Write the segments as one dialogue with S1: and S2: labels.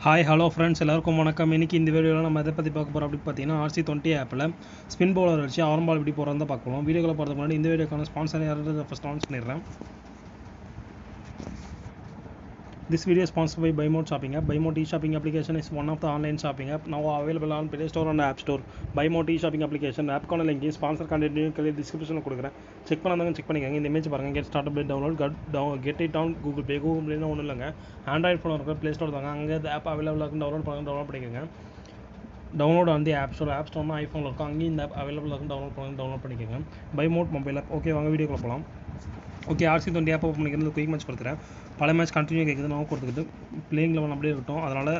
S1: Hi hello friends எல்லாருக்கும் வணக்கம். இன்றைக்கி இந்த வீடியோவில் நம்ம எதை பற்றி பார்க்க போகிறோம் அப்படின்னு பார்த்தீங்கன்னா RC20 ஆப்பில் ஸ்பின் பவுலர் வச்சு ஆரம் பால் எப்படி போகிறதா பார்க்கலாம். வீடியோவில் போகிறதுக்கு முன்னாடி இந்த வீடியோக்கான ஸ்பான்சர் யாராவது ஃபஸ்ட் ஆன் பண்ணிடுறேன். This video is sponsored by BuyMode Shopping App. BuyMode e-shopping application is one of the online shopping app now available on Play Store and App Store. BuyMode e-shopping application app-கான link sponsor content டிஸ்கிரிப்ஷனில் கொடுக்குறேன். Check பண்ணாதவங்க check பண்ணிக்கோங்க. இந்த image பாருங்கள். Get start by download get it down Google ப்ளேனா ஒன்றும் இல்லைங்க. ஆண்ட்ராய்ட் ஃபோன் இருக்கிற ப்ளே ஸ்டோர் தாங்க. அங்கே ஆப் அவைலபிளாக இருக்கும். டவுன்லோட் பண்ணிக்கோங்க. டவுன்லோட் வந்து ஆப் ஸ்டோர்னா ஐஃபோனில் இருக்கும். அங்கேயும் இந்த ஆப் அவைலபிளாக இருக்கும். டவுன்லோட் பண்ணிக்கோங்க. BuyMode mobile app. ஓகே, வாங்க வீடியோக்குள்ள போகலாம். ஓகே, RC20 ஆப் ஓப்பன் பண்ணிக்கிறது குயிக் மேட்ச் கொடுத்துறேன். பல மேட்ச் கண்டினியூ கேட்குது. நான் கொடுத்துக்கிட்டு பிளேயிங் லெவல் அப்படியே இருக்கட்டும். அதனால்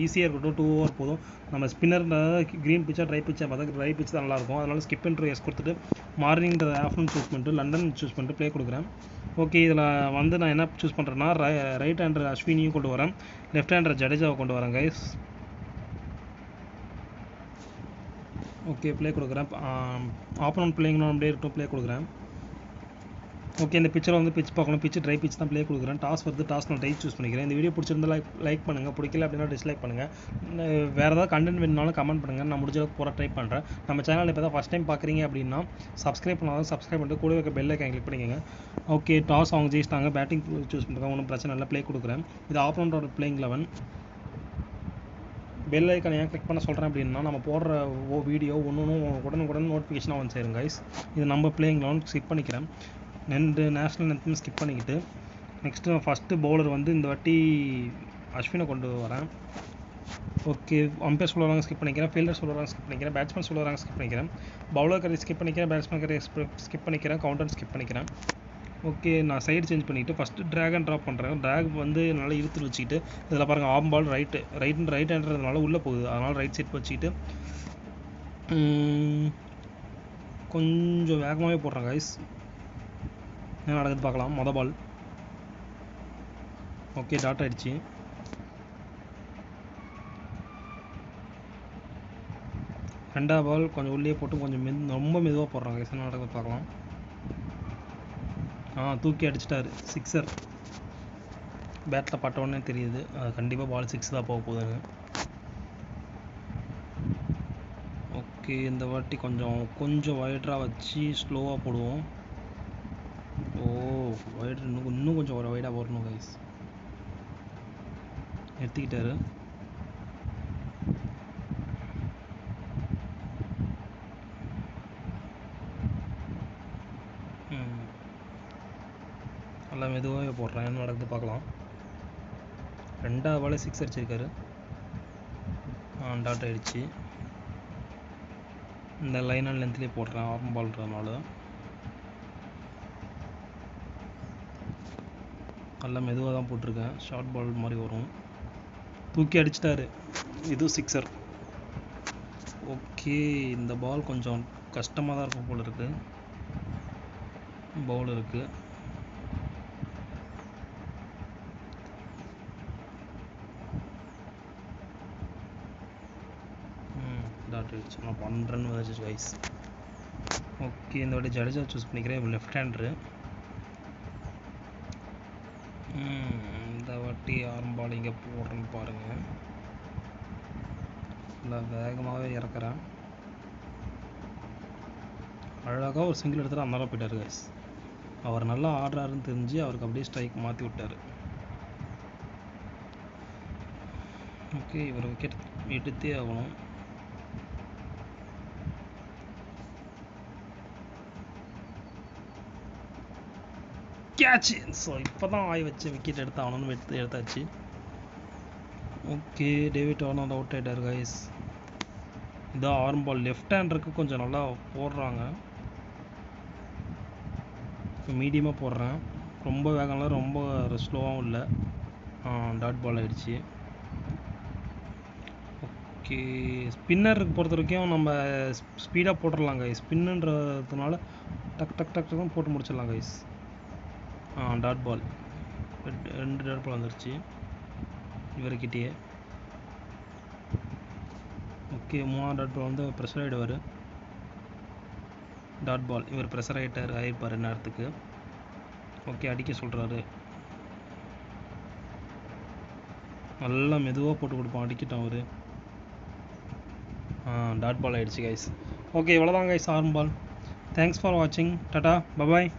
S1: ஈஸியாக இருக்கட்டும். 2 ஓவர் போதும். நம்ம ஸ்பின்னர் க்ரீன் பிச்சா ட்ரை பிச்சா பார்த்தா ட்ரை பிச் தான் நல்லாயிருக்கும். அதனால் ஸ்கிப் அண்ட் எஸ் கொடுத்துட்டு மார்னிங் ஆஃப்டர்நூன் சூஸ் பண்ணிட்டு லண்டன் சூஸ் பண்ணிட்டு ப்ளே கொடுக்குறேன். ஓகே, இதில் வந்து நான் என்ன சூஸ் பண்ணுறேன்னா ரைட் ஹேண்டர் அஸ்வினியும் கொண்டு வரேன், லெஃப்ட் ஹேண்டர் ஜடேஜாவை கொண்டு வரேன் கைஸ். ஓகே, ப்ளே கொடுக்குறேன். ஆப்போனன்ட் பிளேயிங் அப்படியே இருக்கட்டும். ப்ளே கொடுக்குறேன். ஓகே, இந்த பிக்சர் வந்து பிச் பார்க்கணும். பிச்சு ட்ரை பிச் தான் ப்ளே கொடுக்குறேன். டாஸ் வருது. டாஸ் நான் டைப் சூஸ் பண்ணிக்கிறேன். இந்த வீடியோ பிடிச்சிருந்தா லைக் பண்ணுங்கள். பிடிக்கல அப்படின்னா டிஸ்லைக் பண்ணுங்கள். வேறு ஏதாவது கண்டென்ட் வேணுனாலும் கமெண்ட் பண்ணுங்கள். நான் முடிஞ்சளவுக்கு போகிற ட்ரை பண்ணுறேன். நம்ம சேனல் இப்போ தான் ஃபஸ்ட் டைம் பார்க்குறீங்க அப்படின்னா சப்ஸ்கிரைப் பண்ணாலும் சப்ஸ்கிரைப் பண்ணிட்டு கூட வைக்க பெல் ஐக்கான் கிளிக் பண்ணிக்கோங்க. ஓகே, டாஸ் அவங்க ஜெயிச்சிட்டாங்க. பேட்டிங் சூஸ் பண்ணுறாங்க. ஒன்றும் பிரச்சனை இல்லை. ப்ளே கொடுக்குறேன். இது ஆப்போனன்ட்டோட பிளேயிங் 11. பெல் ஐக்கான் ஏன் கிளிக் பண்ண சொல்கிறேன் அப்படின்னா நம்ம போடுற வீடியோ உடனுக்குடன் நோட்டிஃபிகேஷனாக வந்து சேருங்க கைஸ். இது நம்ம பிளேயிங் 11 ஸ்கிப் பண்ணிக்கிறேன். நேஷ்னல் anthem ஸ்கிப் பண்ணிக்கிட்டு நெக்ஸ்ட்டு ஃபஸ்ட்டு பவுலர் வந்து இந்த வாட்டி அஸ்வினை கொண்டு வரேன். ஓகே, அம்பேர் சொல்லுவாங்க ஸ்கிப் பண்ணிக்கிறேன். ஃபீல்டர் சொல்லுவாங்க ஸ்கிப் பண்ணிக்கிறேன். பேட்ஸ்மேன் சொல்லுவாங்க ஸ்கிப் பண்ணிக்கிறேன். பவுலர் கரை ஸ்கிப் பண்ணிக்கிறேன். பேட்ஸ்மேன் கரை ஸ்கிப் பண்ணிக்கிறேன். கவுண்டர் ஸ்கிப் பண்ணிக்கிறேன். ஓகே, நான் சைடு சேஞ்ச் பண்ணிவிட்டு ஃபஸ்ட்டு ட்ராக் அண்ட் ட்ராப் பண்ணுறேன். ட்ராக் வந்து நல்லா இழுத்து வச்சுக்கிட்டு இதில் பாருங்கள் ஆம் பால் ரைட் ஹேண்டர்னால உள்ளே போகுது. அதனால் ரைட் சைட் வச்சுக்கிட்டு கொஞ்சம் வேகமாகவே போடுறேன் கைஸ். என்ன நடக்குது பார்க்கலாம். மொதல் பால் ஓகே, டாட் ஆகிடுச்சு. ரெண்டாவது பால் கொஞ்சம் உள்ளே போட்டு கொஞ்சம் ரொம்ப மெதுவாக போடுறாங்க கைஸ். என்ன நடக்குது பார்க்கலாம். தூக்கி அடிச்சிட்டாரு. சிக்ஸர். பேட்டில் பட்ட உடனே தெரியுது கண்டிப்பாக பால் 6 தான் போக போகுதுன்னு. ஓகே, இந்த வாட்டி கொஞ்சம் வைடராக வச்சு ஸ்லோவாக போடுவோம். வைடர் இன்னும் கொஞ்சம் வைடாக போடணும் கைஸ். எடுத்துக்கிட்டாரு. நல்லா மெதுவாகவே போடுறேன். என்ன நடக்குது பார்க்கலாம். ரெண்டாவது பாலே 6 அடிச்சிருக்காரு. டாட் ஆகிடுச்சு. இந்த லைன் அண்ட் லென்த்லேயே போடுறேன் ஆர்ம் பால்ன்றதுனால. நல்லா மெதுவாக தான் போட்டிருக்கேன். ஷார்ட் பால் மாதிரி வரும். தூக்கி அடிச்சிட்டாரு. இது சிக்ஸர். ஓகே, இந்த பால் கொஞ்சம் கஷ்டமாக தான் இருக்கும் போல் இருக்குது பவுலருக்கு. டாட் ஆகிடுச்சு. நான் 1 ரன் வச்சு வைஸ். ஓகே, இந்த வாட்டி ஜடேஜா சூஸ் பண்ணிக்கிறேன். Left hander. இந்த வாட்டி ஆர்ம் பால் இங்கே போடுறேன்னு பாருங்கள். நல்லா வேகமாகவே இறக்குறேன். அழகாக ஒரு சிங்கிள் எடுத்துகிட்டு அந்த நேரம் போயிட்டார் கைஸ். அவர் நல்லா ஆடுறாருன்னு தெரிஞ்சு அவருக்கு அப்படியே ஸ்ட்ரைக் மாற்றி விட்டார். ஓகே, இவர் விக்கெட் எடுத்தே ஆகணும். கேட்ச். ஸோ இப்போ தான் ஆய் வச்சு விக்கெட் எடுத்தாகணும்னு எடுத்தாச்சு. ஓகே, டேவிட் வார்னர் அவுட் ஆகிட்டார் கைஸ். இதான் ஆர்ம் பால். லெஃப்ட் ஹேண்டருக்கு கொஞ்சம் நல்லா போடுறாங்க. இப்போ மீடியமாக போடுறேன். ரொம்ப வேகம்லாம் ரொம்ப ஸ்லோவாகவும் இல்லை. டாட் பால் ஆகிடுச்சு. ஓகே, ஸ்பின்னருக்கு பொறுத்த வரைக்கும் நம்ம ஸ்பீடாக போட்டுடலாம் கைஸ். ஸ்பின்னுன்றதுனால டக் டக் டக் டக்குன்னு போட்டு முடிச்சிடலாம் guys. Dot ball. 2 dot ball வந்துருச்சு இவர்கிட்டயே. ஓகே, 3 டாட் பால் வந்து ப்ரெஷர் ஆகிடுவார். Dot ball. இவர் ப்ரெஷர் ஆகிருப்பார் நேரத்துக்கு. ஓகே, அடிக்க சொல்கிறாரு. நல்லா மெதுவாக போட்டு கொடுப்போம், அடிக்கட்டும் அவர். டாட் பால் ஆகிடுச்சு கைஸ். ஓகே, இவ்வளோதான் guys, arm ball. Thanks for வாட்சிங். Tata, bye bye.